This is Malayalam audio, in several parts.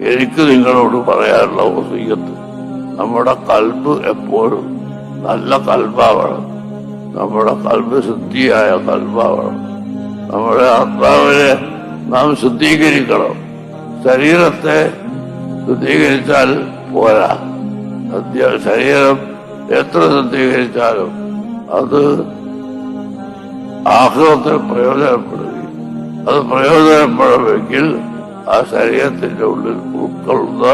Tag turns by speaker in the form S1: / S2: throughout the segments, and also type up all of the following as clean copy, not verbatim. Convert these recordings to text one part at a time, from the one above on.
S1: എനിക്ക് നിങ്ങളോട് പറയാനുള്ള വസിയ്യത്ത്, നമ്മുടെ കൽബ് എപ്പോഴും നല്ല കൽബാവണം. നമ്മുടെ കൽബ് ശുദ്ധിയായ കൽബാവണം. നമ്മുടെ ആത്മാവിനെ നാം ശുദ്ധീകരിക്കണം. ശരീരത്തെ ശുദ്ധീകരിച്ചാൽ പോരാ. ശരീരം എത്ര ശുദ്ധീകരിച്ചാലും അത് ആഖിറത്തിൽ പ്രയോജനപ്പെടുകയും അത് പ്രയോജനപ്പെടണമെങ്കിൽ ആ ശരീരത്തിന്റെ ഉള്ളിൽ ഉൾക്കൊള്ളുന്ന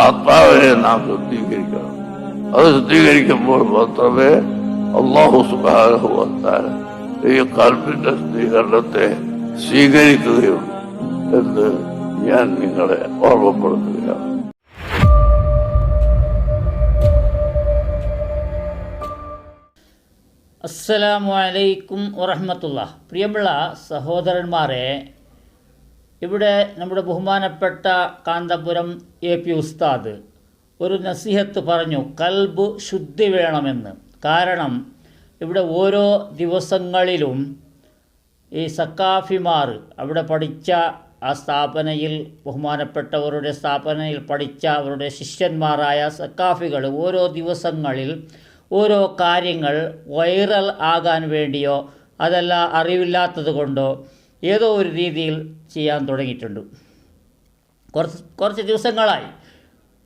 S1: ആത്മാവിനെ നാം ശുദ്ധീകരിക്കണം. അത് ശുദ്ധീകരിക്കുമ്പോൾ മാത്രമേ അല്ലാഹു സുബ്ഹാനഹു വ തആല ഈ കൽബിന്റെ ശുദ്ധീകരണത്തെ സ്വീകരിക്കുകയുള്ളൂ എന്ന് ഞാൻ നിങ്ങളെ ഓർമ്മപ്പെടുത്തുകയാണ്.
S2: അസ്സലാമു അലൈക്കും വറഹ്മത്തുള്ളാഹി. പ്രിയമുള്ള സഹോദരന്മാരെ, ഇവിടെ നമ്മുടെ ബഹുമാനപ്പെട്ട കാന്തപുരം AP ഉസ്താദ് ഒരു നസീഹത്ത് പറഞ്ഞു, കൽബ് ശുദ്ധി വേണമെന്ന്. കാരണം ഇവിടെ ഓരോ ദിവസങ്ങളിലും ഈ സക്കാഫിമാർ അവിടെ പഠിച്ച ആ സ്ഥാപനയിൽ, ബഹുമാനപ്പെട്ടവരുടെ സ്ഥാപനയിൽ പഠിച്ച അവരുടെ ശിഷ്യന്മാരായ സക്കാഫികൾ ഓരോ ദിവസങ്ങളിൽ ഓരോ കാര്യങ്ങൾ വൈറൽ ആകാൻ വേണ്ടിയോ അതല്ല അറിവില്ലാത്തത് കൊണ്ടോ ഏതോ ഒരു രീതിയിൽ ചെയ്യാൻ തുടങ്ങിയിട്ടുണ്ട്. കുറച്ച് ദിവസങ്ങളായി,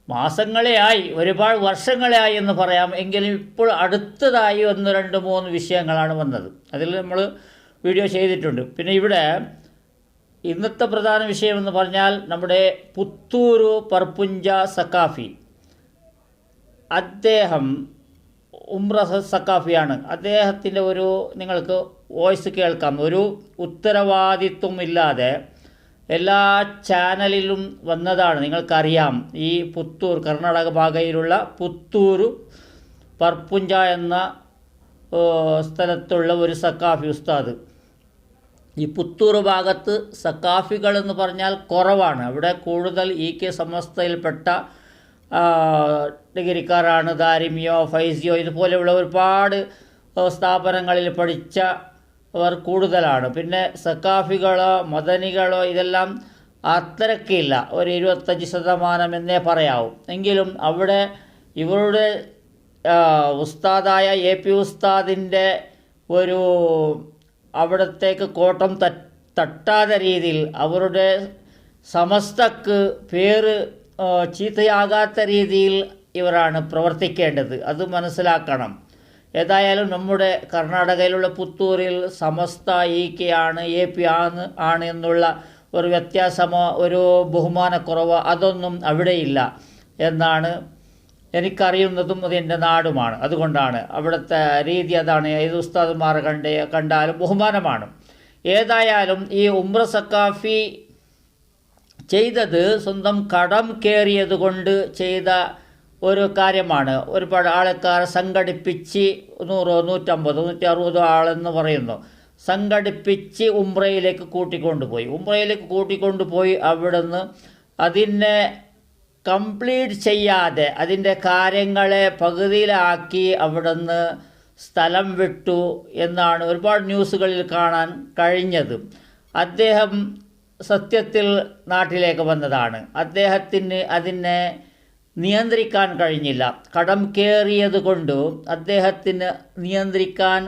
S2: മാസങ്ങളെയായി, ഒരുപാട് വർഷങ്ങളെയായി എന്ന് പറയാം. എങ്കിലും ഇപ്പോൾ അടുത്തതായി 1, 2, 3 വിഷയങ്ങളാണ് വന്നത്. അതിൽ നമ്മൾ വീഡിയോ ചെയ്തിട്ടുണ്ട്. പിന്നെ ഇവിടെ ഇന്നത്തെ പ്രധാന വിഷയമെന്ന് പറഞ്ഞാൽ നമ്മുടെ പുത്തൂരു പർപ്പുഞ്ച സക്കാഫി, അദ്ദേഹം ഉംറ സക്കാഫിയാണ്. അദ്ദേഹത്തിൻ്റെ ഒരു നിങ്ങൾക്ക് വോയിസ് കേൾക്കാം. ഒരു ഉത്തരവാദിത്വം ഇല്ലാതെ എല്ലാ ചാനലിലും വന്നതാണ്. നിങ്ങൾക്കറിയാം, ഈ പുത്തൂർ, കർണാടക ഭാഗയിലുള്ള പുത്തൂരു പർപ്പുഞ്ച എന്ന സ്ഥലത്തുള്ള ഒരു സക്കാഫി ഉസ്താദ്. ഈ പുത്തൂർ ഭാഗത്ത് സക്കാഫികൾ എന്ന് പറഞ്ഞാൽ കുറവാണ്. അവിടെ കൂടുതൽ EK സമസ്തയിൽപ്പെട്ട ഡിഗ്രിക്കാരാണ്. ദാരിമിയോ ഫൈസിയോ ഇതുപോലെയുള്ള ഒരുപാട് സ്ഥാപനങ്ങളിൽ പഠിച്ചവർ കൂടുതലാണ്. പിന്നെ സക്കാഫികളോ മദനികളോ ഇതെല്ലാം അത്രയ്ക്കില്ല, ഒരു 25% എന്നേ പറയാവും. എങ്കിലും അവിടെ ഇവരുടെ ഉസ്താദായ AP ഉസ്താദിൻ്റെ ഒരു അവിടത്തേക്ക് കോട്ടം തട്ടാത്ത രീതിയിൽ അവരുടെ സമസ്തക്ക് പേര് ചീത്തയാകാത്ത രീതിയിൽ ഇവരാണ് പ്രവർത്തിക്കേണ്ടത്. അത് മനസ്സിലാക്കണം. ഏതായാലും നമ്മുടെ കർണാടകയിലുള്ള പുത്തൂരിൽ സമസ്ത EK ആണ്, AP ആണ് എന്നുള്ള ഒരു വ്യത്യാസമോ ഒരു ബഹുമാനക്കുറവോ അതൊന്നും അവിടെയില്ല എന്നാണ് എനിക്കറിയുന്നതും അത് എൻ്റെ നാടുമാണ്. അതുകൊണ്ടാണ് അവിടുത്തെ രീതി അതാണ്. ഏത് ഉസ്താദുമാരെ കണ്ടാലും ബഹുമാനമാണ്. ഏതായാലും ഈ ഉംറ സക്കാഫി ചെയ്തത് സ്വന്തം കടം കയറിയത് കൊണ്ട് ചെയ്ത ഒരു കാര്യമാണ്. ഒരുപാട് ആൾക്കാരെ സംഘടിപ്പിച്ച് 100, 150, 160 ആളെന്ന് പറയുന്നു, സംഘടിപ്പിച്ച് ഉംറയിലേക്ക് കൂട്ടിക്കൊണ്ടുപോയി അവിടുന്ന് അതിനെ കംപ്ലീറ്റ് ചെയ്യാതെ അതിൻ്റെ കാര്യങ്ങളെ പകുതിയിലാക്കി അവിടുന്ന് സ്ഥലം വിട്ടു എന്നാണ് ഒരുപാട് ന്യൂസുകളിൽ കാണാൻ കഴിഞ്ഞത്. അദ്ദേഹം സത്യത്തിൽ നാട്ടിലേക്ക് വന്നതാണ്. അദ്ദേഹത്തിന് അതിനെ നിയന്ത്രിക്കാൻ കഴിഞ്ഞില്ല. കടം കയറിയത് കൊണ്ട് അദ്ദേഹത്തിന് നിയന്ത്രിക്കാൻ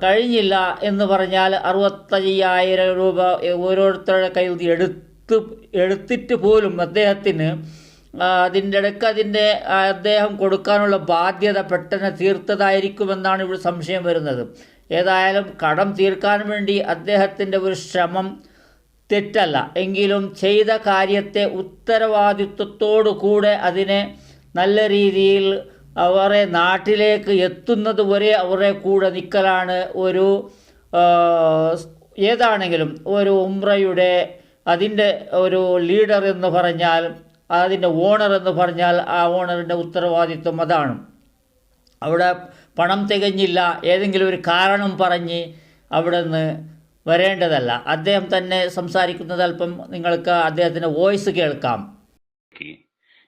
S2: കഴിഞ്ഞില്ല എന്ന് പറഞ്ഞാൽ 65,000 രൂപ ഓരോരുത്തരുടെ കയ്യിൽ എടുത്തിട്ട് പോലും അദ്ദേഹത്തിന് അതിൻ്റെ ഇടയ്ക്ക് അദ്ദേഹം കൊടുക്കാനുള്ള ബാധ്യത പെട്ടെന്ന് തീർത്തതായിരിക്കുമെന്നാണ് ഇവിടെ സംശയം വരുന്നത്. ഏതായാലും കടം തീർക്കാൻ വേണ്ടി അദ്ദേഹത്തിൻ്റെ ഒരു ശ്രമം തെറ്റല്ല. എങ്കിലും ചെയ്ത കാര്യത്തെ ഉത്തരവാദിത്വത്തോടു കൂടെ അതിനെ നല്ല രീതിയിൽ അവരെ നാട്ടിലേക്ക് എത്തുന്നത് വരെ അവരെ കൂടെ നിൽക്കലാണ് ഒരു ഏതാണെങ്കിലും ഒരു ഉംറയുടെ അതിൻ്റെ ഒരു ലീഡർ എന്ന് പറഞ്ഞാൽ, അതിൻ്റെ ഓണർ എന്ന് പറഞ്ഞാൽ ആ ഓണറിൻ്റെ ഉത്തരവാദിത്വം അതാണ്. അവിടെ പണം തികഞ്ഞില്ല, ഏതെങ്കിലും ഒരു കാരണം പറഞ്ഞ് അവിടെ നിന്ന് വരേണ്ടതല്ല. അദ്ദേഹം തന്നെ സംസാരിക്കുന്നത് അല്പം നിങ്ങൾക്ക് അദ്ദേഹത്തിൻ്റെ വോയിസ് കേൾക്കാം.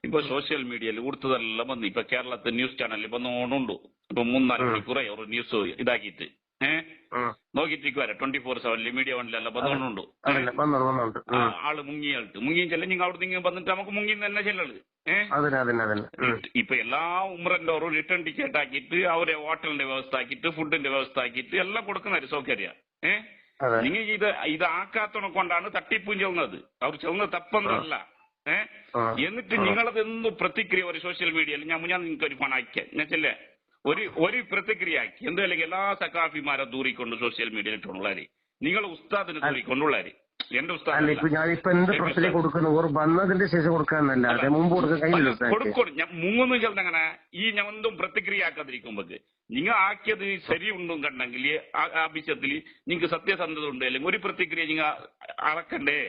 S3: ഇപ്പൊ സോഷ്യൽ മീഡിയയിൽ കൊടുത്തതെല്ലാം വന്ന് ഇപ്പൊ കേരളത്തെ ന്യൂസ് ചാനലിൽ വന്നോണ്ടുണ്ട്. ഇപ്പൊ 3-4 മണിക്കൂറായി ഒരു ന്യൂസ് ഇതാക്കിയിട്ട് നോക്കിട്ടിരിക്കുവരെ 24/7 മീഡിയ വണ്ടിലല്ല ബന്ധമുണ്ട് ആള് മുങ്ങിയും ചെല്ല നിങ്ങൾ അവിടെ നിങ്ങൾ വന്നിട്ട് നമുക്ക് മുങ്ങി തന്നെ ചെല്ലത്. ഇപ്പൊ എല്ലാ ഉമ്രന്റോറും റിട്ടേൺ ടിക്കറ്റ് ആക്കിയിട്ട് അവരെ ഹോട്ടലിന്റെ വ്യവസ്ഥ ആക്കിയിട്ട് ഫുഡിന്റെ വ്യവസ്ഥ ആക്കിയിട്ട് എല്ലാം കൊടുക്കുന്ന സൗകര്യം. നിങ്ങൾ ഇത് ആക്കാത്തണ കൊണ്ടാണ് തട്ടിപ്പും ചെയ്യുന്നത്. അവർ ചെയ്യുന്നത് തപ്പൊന്നുമല്ല. എന്നിട്ട് നിങ്ങളതെന്നും പ്രതിക്രിയ ഒരു സോഷ്യൽ മീഡിയയിൽ ഞാൻ നിങ്ങൾക്ക് ഒരു ഫോൺ അയക്കാം ഞാൻ ചെല്ലേ ഒരു പ്രതിക്രിയ ആക്കി എന്തായാലും എല്ലാ സക്കാഫിമാരെ ദൂരിക്കൊണ്ട് സോഷ്യൽ മീഡിയയിൽ ഇട്ടുള്ളവര് നിങ്ങൾ ഉസ്താദിനെ ദൂരിക്കൊണ്ടുള്ളവര് എന്റെ ഉസ്താദ് കൊടുക്കും. ഞാൻ മൂന്ന് ചെന്നങ്ങനെ ഞാൻ ഒന്നും പ്രതിക്രിയ ആക്കാതിരിക്കുമ്പോ നിങ്ങൾ ആക്കിയത് ശരിയുണ്ടും കണ്ടെങ്കിൽ ആ വിഷയത്തിൽ നിങ്ങൾക്ക് സത്യസന്ധത ഉണ്ട് അല്ലെങ്കിൽ ഒരു പ്രതിക്രിയ നിങ്ങൾ അളക്കണ്ടേ.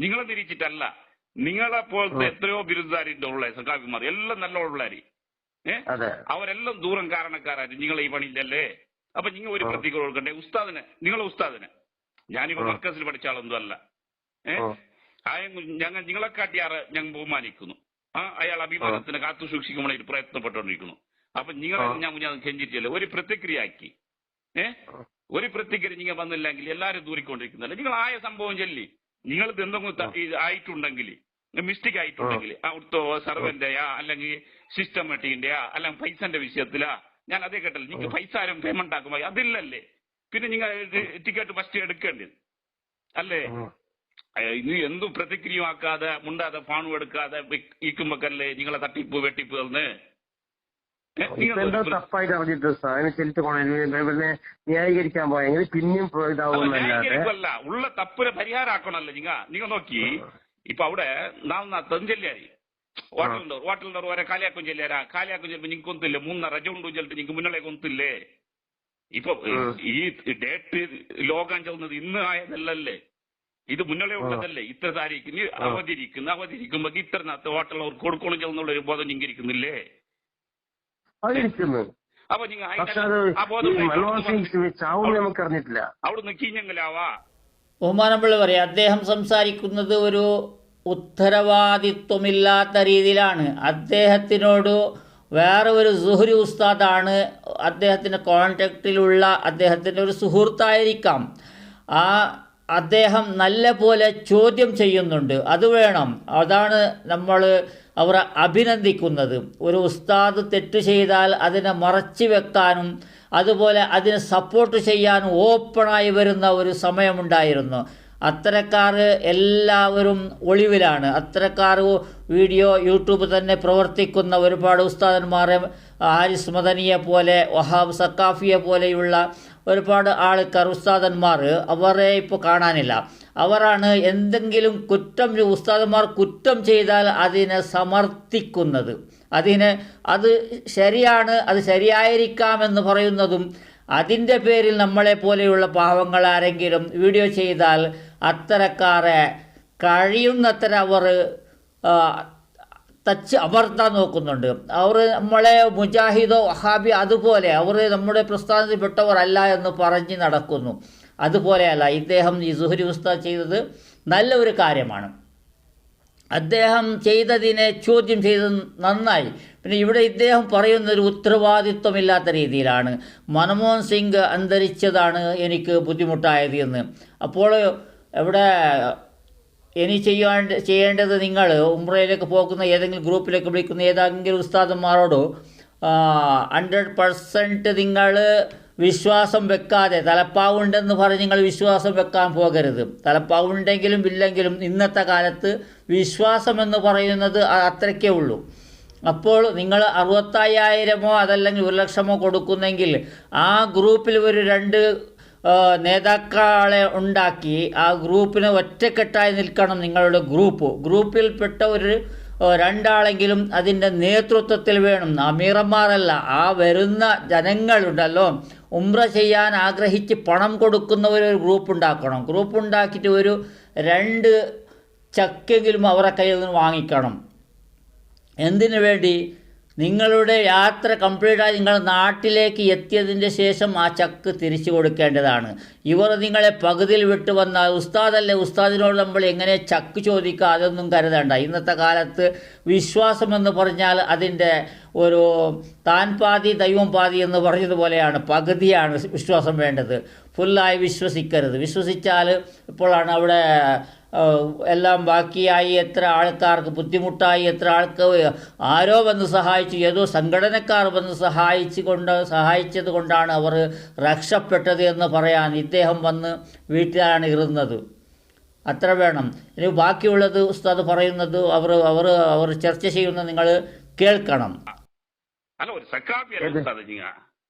S3: നിങ്ങളെ തിരിച്ചിട്ടല്ല. നിങ്ങളെ പോലത്തെ എത്രയോ ബിരുദാരിന്റെ ഉള്ള സഖാഫിമാർ എല്ലാം നല്ല ഉള്ളവര് അവരെല്ലാം ദൂരം കാരണക്കാരായിട്ട് നിങ്ങൾ ഈ പണിയില്ലല്ലേ. അപ്പൊ നിങ്ങൾ ഒരു പ്രതിക്രിയ കൊടുക്കണ്ടേ ഉസ്താദിനെ. നിങ്ങളെ ഉസ്താദിനെ ഞാനിപ്പോ മർക്കസിൽ പഠിച്ച ആളൊന്നും അല്ല. ഞങ്ങൾ നിങ്ങളെ കാട്ടിയാറ് ഞങ്ങൾ ബഹുമാനിക്കുന്നു. അയാൾ അഭിമാനത്തിന് കാത്തു സൂക്ഷിക്കുമ്പോൾ പ്രയത്നപ്പെട്ടുകൊണ്ടിരിക്കുന്നു. അപ്പൊ നിങ്ങളെ ഞാൻ കെഞ്ചിട്ടില്ല ഒരു പ്രതിക്രിയ ആക്കി ഒരു പ്രതിക്രിയ നിങ്ങൾ വന്നില്ലെങ്കിൽ എല്ലാരും ദൂരിക്കൊണ്ടിരിക്കുന്നല്ലേ. നിങ്ങൾ ആയ സംഭവം ചൊല്ലി നിങ്ങൾ എന്തെങ്കിലും ആയിട്ടുണ്ടെങ്കിൽ മിസ്റ്റേക്ക് ആയിട്ടുണ്ടെങ്കിൽ അവിടുത്തെ സർവന്റെയാ അല്ലെങ്കിൽ സിസ്റ്റമാറ്റിക്കിന്റെയാ അല്ലെങ്കിൽ പൈസന്റെ വിഷയത്തിലാ ഞാൻ അതേ കേട്ടല്ലോ. നിങ്ങൾക്ക് പൈസ ആരും പേയ്മെന്റ് ആക്കുമ്പോ അതില്ലല്ലേ പിന്നെ നിങ്ങൾ ടിക്കറ്റ് ഫസ്റ്റ് എടുക്കേണ്ടത് അല്ലേ. ഇനി എന്തും പ്രതിക്രിയമാക്കാതെ മുണ്ടാതെ ഫോണും എടുക്കാതെ ഇരിക്കുമ്പോക്കല്ലേ നിങ്ങളെ തട്ടിപ്പ് വെട്ടിപ്പ് തന്ന്
S4: ന്യായീകരിക്കാൻ പോയെങ്കിൽ പിന്നെയും
S3: ന്യായീകരിക്കല്ല ഉള്ള തപ്പിനെ പരിഹാരമാക്കണല്ലോ. നിങ്ങൾ നോക്കി ഇപ്പൊ അവിടെ നാളെ തെഞ്ചെല്ലാരി ഹോട്ടലിന്റെ വരെ കാലിയാക്കും ചെല്ലാരാ കാലിയാക്കും ചെല്ലുമ്പോ നിങ്ങൾക്ക് ഒന്നില്ലേ 3 റജുണ്ടും ചെല്ലിട്ട് നിങ്ങൾക്ക് മുന്നിലെ കൊന്നില്ലേ. ഇപ്പൊ ഈ ഡേറ്റ് ലോകം ചെല്ലുന്നത് ഇന്ന് ആയതല്ലേ ഇത് മുന്നിലെ ഉള്ളതല്ലേ. ഇത്ര താരീഖിന് അവധിരിക്കുമ്പോ ഇത്ര നേരത്തെ ഹോട്ടലിൽ അവർ കൊടുക്കണം ചെന്നുള്ള ഒരു ബോധം നിങ്ങൾ ഇരിക്കുന്നില്ലേ. അപ്പൊ നിങ്ങൾ അവിടുന്ന് കീഞ്ഞെങ്കിലാവാ.
S2: ബഹുമാനമുള്ള പറയാം അദ്ദേഹം സംസാരിക്കുന്നത് ഒരു ഉത്തരവാദിത്വമില്ലാത്ത രീതിയിലാണ്. അദ്ദേഹത്തിനോട് വേറെ ഒരു സുഹരി ഉസ്താദാണ് അദ്ദേഹത്തിൻ്റെ കോൺടാക്റ്റിലുള്ള അദ്ദേഹത്തിൻ്റെ ഒരു സുഹൃത്തായിരിക്കാം. അദ്ദേഹം നല്ല പോലെ ചോദ്യം ചെയ്യുന്നുണ്ട്. അത് വേണം. അതാണ് നമ്മൾ അവരെ അഭിനന്ദിക്കുന്നത്. ഒരു ഉസ്താദ് തെറ്റ് ചെയ്താൽ അതിനെ മറച്ചു വെക്കാനും അതുപോലെ അതിനെ സപ്പോർട്ട് ചെയ്യാനും ഓപ്പണായി വരുന്ന ഒരു സമയമുണ്ടായിരുന്നു. അത്തരക്കാർ എല്ലാവരും ഒളിവിലാണ്. അത്തരക്കാർ വീഡിയോ യൂട്യൂബ് തന്നെ പ്രവർത്തിക്കുന്ന ഒരുപാട് ഉസ്താദന്മാരെ ഹാരിസ് മദനിയെ പോലെ വഹാബ് സക്കാഫിയെ പോലെയുള്ള ഒരുപാട് ആൾക്കാർ ഉസ്താദന്മാർ അവരെ ഇപ്പോൾ കാണാനില്ല. അവരാണ് എന്തെങ്കിലും ഉസ്താദന്മാർ കുറ്റം ചെയ്താൽ അതിനെ സമർത്ഥിക്കുന്നത്. അത് ശരിയാണ്, അത് ശരിയായിരിക്കാമെന്ന് പറയുന്നതും അതിൻ്റെ പേരിൽ നമ്മളെ പോലെയുള്ള പാവങ്ങൾ ആരെങ്കിലും വീഡിയോ ചെയ്താൽ അത്തരക്കാരെ കഴിയുന്നത്ര അവർ അമർത്താൻ നോക്കുന്നുണ്ട്. അവർ നമ്മളെ മുജാഹിദോ വഹാബി അതുപോലെ അവർ നമ്മുടെ പ്രസ്ഥാനത്തിൽപ്പെട്ടവരല്ല എന്ന് പറഞ്ഞ് നടക്കുന്നു. അതുപോലെയല്ല ഇദ്ദേഹം ഈ സുഹരി ഉസ്താദ് ചെയ്തത് നല്ല ഒരു കാര്യമാണ്. അദ്ദേഹം ചെയ്തതിനെ ചോദ്യം ചെയ്തത് നന്നായി. പിന്നെ ഇവിടെ ഇദ്ദേഹം പറയുന്നൊരു ഉത്തരവാദിത്വമില്ലാത്ത രീതിയിലാണ്. മൻമോഹൻ സിംഗ് അന്തരിച്ചതാണ് എനിക്ക് ബുദ്ധിമുട്ടായത് എന്ന്. അപ്പോൾ ഇവിടെ ഇനി ചെയ്യേണ്ടത് നിങ്ങൾ ഉംറയിലേക്ക് പോകുന്ന ഏതെങ്കിലും ഗ്രൂപ്പിലേക്ക് വിളിക്കുന്ന ഏതെങ്കിലും ഉസ്താദന്മാരോട് 100% നിങ്ങൾ വിശ്വാസം വെക്കാതെ തലപ്പാവുണ്ടെന്ന് പറഞ്ഞ് നിങ്ങൾ വിശ്വാസം വെക്കാൻ പോകരുത്. തലപ്പാവുണ്ടെങ്കിലും ഇല്ലെങ്കിലും ഇന്നത്തെ കാലത്ത് വിശ്വാസം എന്ന് പറയുന്നത് അത്രയ്ക്കേ ഉള്ളൂ. അപ്പോൾ നിങ്ങൾ 65,000 അതല്ലെങ്കിൽ 1,00,000 കൊടുക്കുന്നെങ്കിൽ ആ ഗ്രൂപ്പിൽ ഒരു 2 നേതാക്കളെ ഉണ്ടാക്കി ആ ഗ്രൂപ്പിന് ഒറ്റക്കെട്ടായി നിൽക്കണം. നിങ്ങളുടെ ഗ്രൂപ്പിൽപ്പെട്ട ഒരു 2 ആളെങ്കിലും അതിൻ്റെ നേതൃത്വത്തിൽ വേണം. അമീറന്മാരല്ല, ആ വരുന്ന ജനങ്ങളുണ്ടല്ലോ ഉംറ ചെയ്യാൻ ആഗ്രഹിച്ച് പണം കൊടുക്കുന്നവരൊരു ഗ്രൂപ്പ് ഉണ്ടാക്കണം. ഗ്രൂപ്പ് ഉണ്ടാക്കിയിട്ട് ഒരു 2 ചക്കെങ്കിലും അവരുടെ കയ്യിൽ നിന്ന് വാങ്ങിക്കണം. എന്തിനു വേണ്ടി? നിങ്ങളുടെ യാത്ര കംപ്ലീറ്റായി നിങ്ങൾ നാട്ടിലേക്ക് എത്തിയതിൻ്റെ ശേഷം ആ ചക്ക് തിരിച്ചു കൊടുക്കേണ്ടതാണ്. ഇവർ നിങ്ങളെ പകുതിയിൽ വിട്ടു വന്നാൽ ഉസ്താദല്ലേ, ഉസ്താദിനോട് നമ്മൾ എങ്ങനെ ചക്ക് ചോദിക്കുക, അതൊന്നും കരുതണ്ട. ഇന്നത്തെ കാലത്ത് വിശ്വാസമെന്ന് പറഞ്ഞാൽ അതിൻ്റെ ഒരു താൻ പാതി ദൈവം പാതി എന്ന് പറഞ്ഞതുപോലെയാണ്. പകുതിയാണ് വിശ്വാസം വേണ്ടത്, ഫുള്ളായി വിശ്വസിക്കരുത്. വിശ്വസിച്ചാൽ ഇപ്പോഴാണ് അവിടെ എല്ലാം ബാക്കിയായി, എത്ര ആൾക്കാർക്ക് ബുദ്ധിമുട്ടായി, എത്ര ആൾക്ക് ആരോ വന്ന് സഹായിച്ചു, ഏതോ സംഘടനക്കാർ വന്ന് സഹായിച്ചത് കൊണ്ടാണ് അവർ രക്ഷപ്പെട്ടത് എന്ന് പറയാൻ ഇദ്ദേഹം വന്ന് വീട്ടിലാണ് ഇരുന്നത്. അത്ര വേണം. ഇനി ബാക്കിയുള്ളത് ഉസ്താദ് പറയുന്നത് അവർ ചർച്ച ചെയ്യുന്നത് നിങ്ങൾ കേൾക്കണം.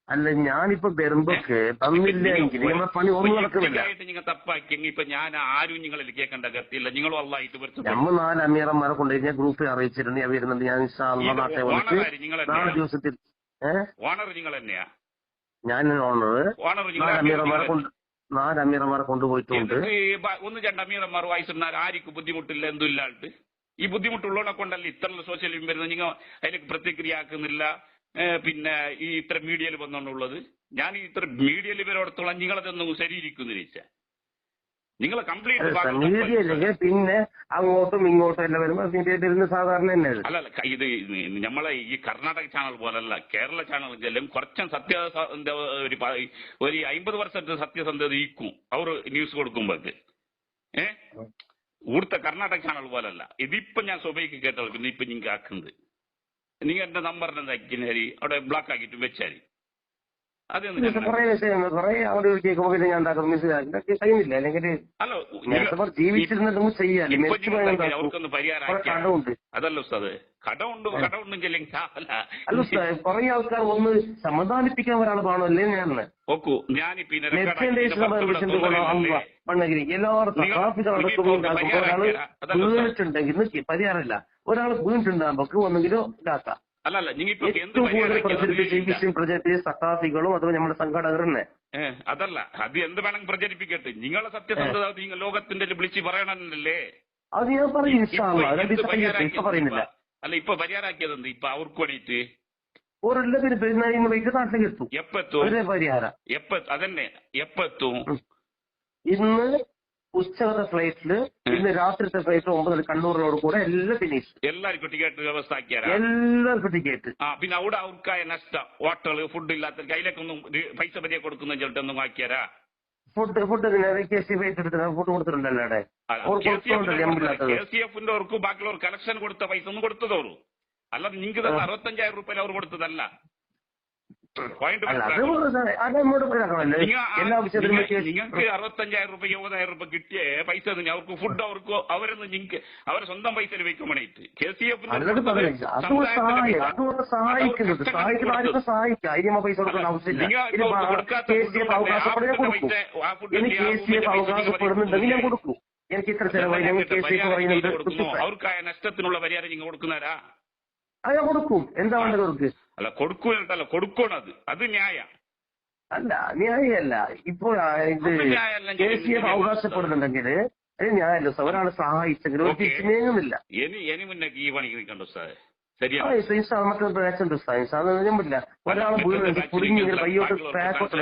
S4: അല്ല, ഞാനിപ്പോ വരുമ്പോക്ക് തന്നില്ലെങ്കിൽ നമ്മളെ പണി ഒന്നും നടക്കുന്നില്ല. നമ്മൾ 4 അമീറന്മാരെ കൊണ്ടുപോയി ഞാൻ ഗ്രൂപ്പിൽ അറിയിച്ചിട്ടുണ്ട്. ഞാൻ വരുന്നുണ്ട്, ഞാൻ നാട്ടെ വന്നിട്ട് 4 ദിവസത്തിൽ ഞാൻ ഓണർ 4 അമീറന്മാരെ കൊണ്ടുപോയിട്ടുണ്ട്.
S3: 1-2 അമീറന്മാർ വയസ്സുണ്ടാൽ ആർക്കും ബുദ്ധിമുട്ടില്ല, എന്തുമില്ലാണ്ട്. ഈ ബുദ്ധിമുട്ടുള്ളവനെ കൊണ്ടല്ല ഇത്ര സോഷ്യൽ മീഡിയ വരുന്നത്. നിങ്ങൾ അതിലേക്ക് പ്രതിക്രിയ ആക്കുന്നില്ല. പിന്നെ ഈ ഇത്ര മീഡിയയിൽ വന്നോണ്ടുള്ളത്. ഞാൻ ഇത്ര മീഡിയയിൽ ഇവരോടത്തോളം നിങ്ങളതൊന്നും ശരിയിരിക്കുന്നില്ല. നിങ്ങൾ കംപ്ലീറ്റ്
S4: പിന്നെ അങ്ങോട്ടും ഇങ്ങോട്ടും എല്ലാം വരുമ്പോൾ മീഡിയ സാധാരണ തന്നെ.
S3: അല്ലല്ല, ഇത് നമ്മളെ ഈ കർണാടക ചാനൽ പോലല്ല, കേരള ചാനൽ ചെല്ലും കുറച്ചും ഒരു 50% സത്യസന്ധത ഈക്കും അവർ ന്യൂസ് കൊടുക്കുമ്പോഴേക്ക്. ഇവിടുത്തെ കർണാടക ചാനൽ പോലല്ല. ഇതിപ്പോ ഞാൻ സ്വഭയ്ക്ക് കേട്ടവർക്കുന്നു. ഇപ്പൊ നിങ്ങൾക്ക് ആക്കുന്നത് നിങ്ങൾ എന്റെ നമ്പറിന് എന്താക്കി അവിടെ ബ്ലോക്ക് ആക്കിയിട്ട് വെച്ചാരി. അവർക്കൊന്ന് പരിഹാരം അതല്ല ഉസ്താദ്. കടമുണ്ടെങ്കിൽ
S4: കുറെ ആൾക്കാർ ഒന്ന് സമാധാനിപ്പിക്കാൻ ഒരാൾ കാണുമല്ലേ ഞാൻ
S3: നോക്കൂ. ഞാനിപ്പോ
S4: വീണിട്ടുണ്ടെങ്കിൽ പരിഹാരമല്ല. ഒരാൾ വീണിട്ടുണ്ടാകുമ്പോ ഒന്നെങ്കിലും ഇതാക്കാം.
S3: അല്ലല്ല,
S4: ഏറ്റവും കൂടുതൽ പ്രചരിപ്പിച്ച സഖാഫികളും അതുപോലെ നമ്മുടെ സംഘടകർ തന്നെ.
S3: അതല്ല, അത് എന്ത് വേണമെങ്കിൽ പ്രചരിപ്പിക്കട്ടെ. നിങ്ങളെ സത്യസന്ധത നിങ്ങൾ ലോകത്തിന്റെ വിളിച്ച് പറയണല്ലേ.
S4: അത് ഞാൻ പറയും, ഇപ്പൊ പറയുന്നില്ല.
S3: അല്ല, ഇപ്പൊ പരിഹാരമാക്കിയത് എന്ത്? ഇപ്പൊ അവർക്ക് വേണ്ടിയിട്ട്
S4: നാട്ടിലേക്ക് എത്തും.
S3: എപ്പെത്തും
S4: പരിഹാരം
S3: അതന്നെ എപ്പെത്തും?
S4: ഇന്ന് ഉച്ചകത്തെ ഫ്ലൈറ്റില്, ഇന്ന് രാത്രിത്തെ ഫ്ലൈറ്റ് 9 കണ്ണൂരിനോട് കൂടെ എല്ലാം ഫിനിഷ്.
S3: എല്ലാവർക്കും ടിക്കറ്റ് വ്യവസ്ഥ ആക്കിയാൽ
S4: എല്ലാവർക്കും ടിക്കറ്റ്.
S3: പിന്നെ അവിടെ അവർക്കായ നഷ്ടം, ഹോട്ടൽ ഫുഡ് ഇല്ലാത്ത കയ്യിലേക്കൊന്നും പൈസ പതിയെ കൊടുക്കുന്ന ചിലട്ടൊന്നും ആക്കിയാരാ?
S4: ഫുഡ് ഫുഡ് കൊടുത്തിട്ടുണ്ടല്ലോ അവിടെ.
S3: KCF-ന്റെ അവർക്ക് ബാക്കിയുള്ളവർ കളക്ഷൻ കൊടുത്ത പൈസ ഒന്നും കൊടുത്തതോളൂ. അല്ലാതെ നിങ്ങൾക്ക് 65,000 രൂപ അവർ കൊടുത്തതല്ല. നിങ്ങൾക്ക് 65,000 രൂപ 70,000 രൂപ കിട്ടിയ പൈസ അവർക്ക് ഫുഡ് അവരൊന്നും നിങ്ങൾക്ക് അവരെ സ്വന്തം പൈസയിൽ വെക്കാൻ വേണ്ടിയിട്ട് അവർക്കായ നഷ്ടത്തിനുള്ള പരിഹാരം നിങ്ങൾ കൊടുക്കുന്നവരാ?
S4: കൊടുക്കും. എന്താ വേണ്ടത് അവർക്ക്?
S3: അല്ല, കൊടുക്കൂലല്ല, കൊടുക്കണത് അത് ന്യായം
S4: അല്ല, ന്യായമല്ല. ഇപ്പോൾ ഇത് KCF അവകാശപ്പെടുന്നുണ്ടെങ്കിൽ അത് ന്യായമല്ല. ഒരാളെ സഹായിച്ചെങ്കിൽ തിരിച്ചുനേങ്ങുന്നില്ല.
S3: ഇനി മുന്നേ ഈ പണിക്ക് നിൽക്കണ്ട സാറേ.
S4: ഒരാളെ കുടുങ്ങി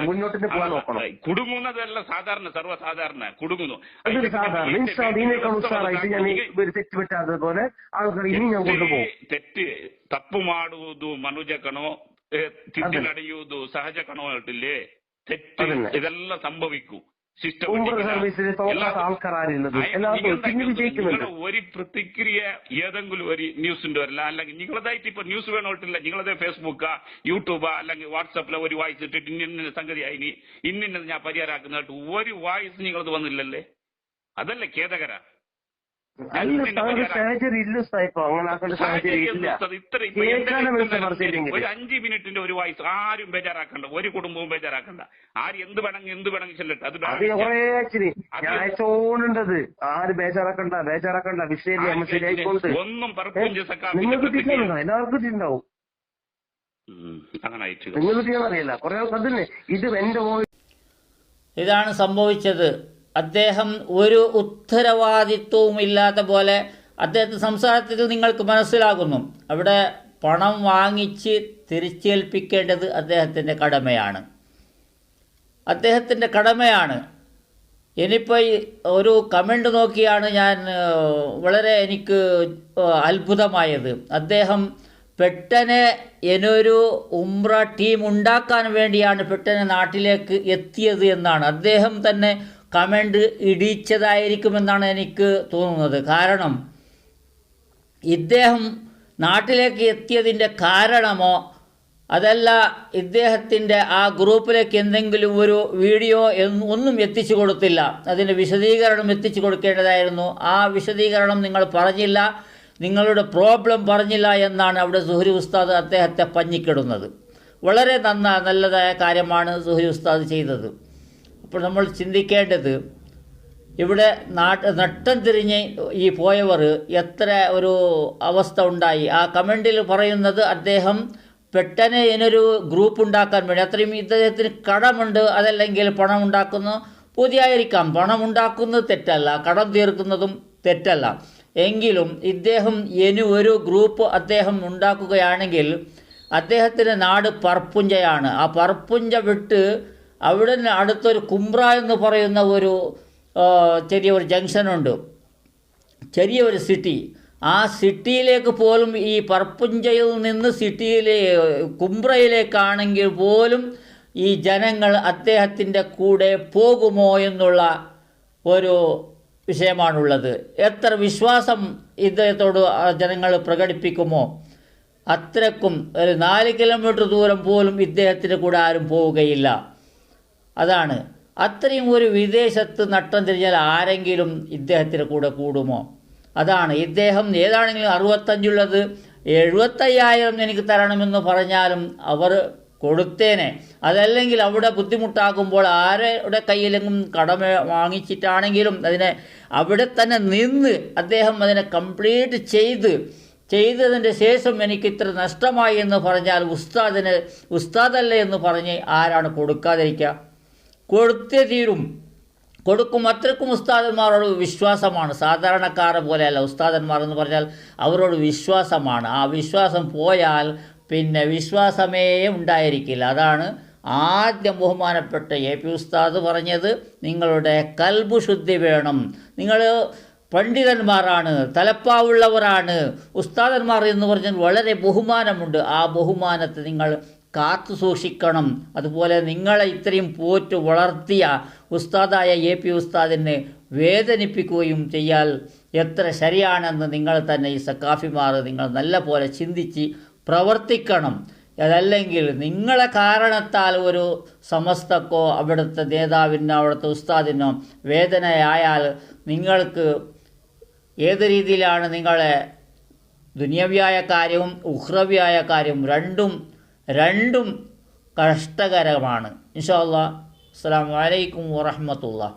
S4: മുന്നോട്ട് പോകാൻ നോക്കണം.
S3: കുടുങ്ങുന്നതല്ല സാധാരണ, സർവ്വസാധാരണ കുടുങ്ങുന്നു.
S4: ഉഷാറായിട്ട് ഞാൻ തെറ്റ് പറ്റാത്തതുപോലെ ആൾക്കാർ ഇനി ഞാൻ കൊണ്ടുപോകും.
S3: തെറ്റ് ತಪ್ಪು ಮಾಡುವುದು ಮನುಜ ಕಣೋ, ತಿದ್ದಿನಡೆಯುವುದು ಸಹಜ ಕಣೋ ಹೇಳ್ತಿല്ലേ? തെറ്റ് ഇതെല്ലാം സംഭവിക്കും. ഒരു പ്രതിക്രിയ ഏതെങ്കിലും ഒരു ന്യൂസിന്റെ വരില്ല. അല്ലെങ്കിൽ നിങ്ങളതായിട്ട് ഇപ്പൊ ന്യൂസ് വേണോട്ടില്ല, നിങ്ങളതേ ഫേസ്ബുക്കാ യൂട്യൂബാ അല്ലെങ്കിൽ വാട്സാപ്പിലെ ഒരു വായിസ് ഇട്ടിട്ട് ഇന്ന സംഗതിയായി ഇന്നത് ഞാൻ പരിഹാരമാക്കുന്നതായിട്ട് ഒരു വായിസ് നിങ്ങളത് വന്നില്ലല്ലേ? അതല്ലേ ഖേദകര.
S4: സാഹചര്യം ഇല്ല സാഹിബ്, അങ്ങനെ സാഹചര്യം ഇല്ല.
S3: ഒരു 5 മിനിറ്റിന്റെ ഒരു വായിസ് ആരും ബേജാറാക്കണ്ട, ഒരു കുടുംബവും ബേജാറാക്കണ്ട. ആര് എന്ത് വേണമെങ്കിൽ ചെല്ലട്ടെ. അത്
S4: അയച്ചോണ്ടത് ആര് ബേജാറാക്കണ്ട വിഷയം ശരിയായിക്കൊണ്ട്
S3: ഒന്നും
S4: എല്ലാവർക്കും ഉണ്ടാവും. നിങ്ങൾ അറിയില്ല കുറെ അതല്ലേ ഇത് എന്റെ.
S2: ഇതാണ് സംഭവിച്ചത്. അദ്ദേഹം ഒരു ഉത്തരവാദിത്വവും ഇല്ലാത്ത പോലെ അദ്ദേഹത്തെ സംസാരത്തിൽ നിങ്ങൾക്ക് മനസ്സിലാകുന്നു. അവിടെ പണം വാങ്ങിച്ച് തിരിച്ചേൽപ്പിക്കേണ്ടത് അദ്ദേഹത്തിൻ്റെ കടമയാണ്. ഇനിയിപ്പോൾ ഒരു കമൻ്റ് നോക്കിയാണ് ഞാൻ വളരെ എനിക്ക് അത്ഭുതമായത്. അദ്ദേഹം പെട്ടെന്ന് എന്നൊരു ഉംറ ടീം ഉണ്ടാക്കാൻ വേണ്ടിയാണ് പെട്ടെന്ന് നാട്ടിലേക്ക് എത്തിയത് എന്നാണ് അദ്ദേഹം തന്നെ കമൻ്റ് ഇടിച്ചതായിരിക്കുമെന്നാണ് എനിക്ക് തോന്നുന്നത്. കാരണം ഇദ്ദേഹം നാട്ടിലേക്ക് എത്തിയതിൻ്റെ കാരണമോ അതല്ല ഇദ്ദേഹത്തിൻ്റെ ആ ഗ്രൂപ്പിലേക്ക് എന്തെങ്കിലും ഒരു വീഡിയോ ഒന്നും എത്തിച്ചു കൊടുത്തില്ല. അതിൻ്റെ വിശദീകരണം എത്തിച്ചു കൊടുക്കേണ്ടതായിരുന്നു. ആ വിശദീകരണം നിങ്ങൾ പറഞ്ഞില്ല, നിങ്ങളുടെ പ്രോബ്ലം പറഞ്ഞില്ല എന്നാണ് അവിടെ സുഹരി ഉസ്താദ് അദ്ദേഹത്തെ പഞ്ഞിക്കിടുന്നത്. വളരെ നല്ലതായ കാര്യമാണ് സുഹരി ഉസ്താദ് ചെയ്തത്. അപ്പോൾ നമ്മൾ ചിന്തിക്കേണ്ടത് ഇവിടെ നട്ടം തിരിഞ്ഞ് ഈ പോയവർ എത്ര ഒരു അവസ്ഥ ഉണ്ടായി. ആ കമൻറ്റിൽ പറയുന്നത് അദ്ദേഹം പെട്ടെന്ന് ഇതിനൊരു ഗ്രൂപ്പ് ഉണ്ടാക്കാൻ വേണ്ടി അത്രയും ഇദ്ദേഹത്തിന് കടമുണ്ട്, അതല്ലെങ്കിൽ പണം ഉണ്ടാക്കുന്നു പുതിയായിരിക്കാം. പണം ഉണ്ടാക്കുന്നത് തെറ്റല്ല, കടം തീർക്കുന്നതും തെറ്റല്ല. എങ്കിലും ഇദ്ദേഹം ഇനി ഒരു ഗ്രൂപ്പ് അദ്ദേഹം ഉണ്ടാക്കുകയാണെങ്കിൽ അദ്ദേഹത്തിൻ്റെ നാട് പർപ്പുഞ്ചയാണ്. ആ പർപ്പുഞ്ച വിട്ട് അവിടെ അടുത്തൊരു കുംബ്ര എന്ന് പറയുന്ന ഒരു ചെറിയൊരു ജംഗ്ഷനുണ്ട്, ചെറിയൊരു സിറ്റി. ആ സിറ്റിയിലേക്ക് പോലും ഈ പർപ്പുഞ്ചയിൽ നിന്ന് കുംബ്രയിലേക്കാണെങ്കിൽ പോലും ഈ ജനങ്ങൾ അദ്ദേഹത്തിൻ്റെ കൂടെ പോകുമോ എന്നുള്ള ഒരു വിഷയമാണുള്ളത്. എത്ര വിശ്വാസം ഇദ്ദേഹത്തോട് ജനങ്ങൾ പ്രകടിപ്പിക്കുമോ അത്രക്കും ഒരു 4 കിലോമീറ്റർ ദൂരം പോലും ഇദ്ദേഹത്തിൻ്റെ കൂടെ ആരും പോവുകയില്ല. അതാണ് അത്രയും ഒരു വിദേശത്ത് നട്ടം തിരിഞ്ഞാൽ ആരെങ്കിലും ഇദ്ദേഹത്തിൻ്റെ കൂടെ കൂടുമോ? അതാണ് ഇദ്ദേഹം ഏതാണെങ്കിലും 65 75,000 എനിക്ക് തരണമെന്ന് പറഞ്ഞാലും അവർ കൊടുത്തേനെ. അതല്ലെങ്കിൽ അവിടെ ബുദ്ധിമുട്ടാകുമ്പോൾ ആരുടെ കയ്യിലെങ്കിലും കടമ വാങ്ങിച്ചിട്ടാണെങ്കിലും അതിനെ അവിടെ തന്നെ നിന്ന് അദ്ദേഹം അതിനെ കംപ്ലീറ്റ് ചെയ്തതിൻ്റെ ശേഷം എനിക്ക് ഇത്ര നഷ്ടമായി എന്ന് പറഞ്ഞാൽ ഉസ്താദല്ലേ എന്ന് പറഞ്ഞ് ആരാണ് കൊടുക്കാതിരിക്കുക? കൊടുത്തേ തീരും, കൊടുക്കും. അത്രക്കും ഉസ്താദന്മാരോട് വിശ്വാസമാണ്. സാധാരണക്കാരെ പോലെയല്ല ഉസ്താദന്മാർ എന്ന് പറഞ്ഞാൽ അവരോട് വിശ്വാസമാണ്. ആ വിശ്വാസം പോയാൽ പിന്നെ വിശ്വാസമേ ഉണ്ടായിരിക്കില്ല. അതാണ് ആദ്യം ബഹുമാനപ്പെട്ട AP ഉസ്താദ് പറഞ്ഞത്, നിങ്ങളുടെ കൽബ് ശുദ്ധി വേണം. നിങ്ങൾ പണ്ഡിതന്മാരാണ്, തലപ്പാവുള്ളവരാണ്, ഉസ്താദന്മാർ എന്ന് പറഞ്ഞാൽ വളരെ ബഹുമാനമുണ്ട്. ആ ബഹുമാനത്തെ നിങ്ങൾ കാത്തു സൂക്ഷിക്കണം. അതുപോലെ നിങ്ങളെ ഇത്രയും പോറ്റ് വളർത്തിയ ഉസ്താദായ AP ഉസ്താദിനെ വേദനിപ്പിക്കുകയും ചെയ്യാൽ എത്ര ശരിയാണെന്ന് നിങ്ങൾ തന്നെ ഈ സക്കാഫിമാർ നിങ്ങൾ നല്ല പോലെ ചിന്തിച്ച് പ്രവർത്തിക്കണം. അതല്ലെങ്കിൽ നിങ്ങളെ കാരണത്താൽ ഒരു സമസ്തക്കോ അവിടുത്തെ നേതാവിനോ അവിടുത്തെ ഉസ്താദിനോ വേദനയായാൽ നിങ്ങൾക്ക് ഏത് രീതിയിലാണ് നിങ്ങളെ ദുനിയവിയായ കാര്യവും ഉഖ്റവിയായ കാര്യവും രണ്ടും കഷ്ടകരമാണ്. ഇൻഷാ അല്ലാഹ്. അസ്സലാമു അലൈക്കും വറഹ്മത്തുള്ളാഹി.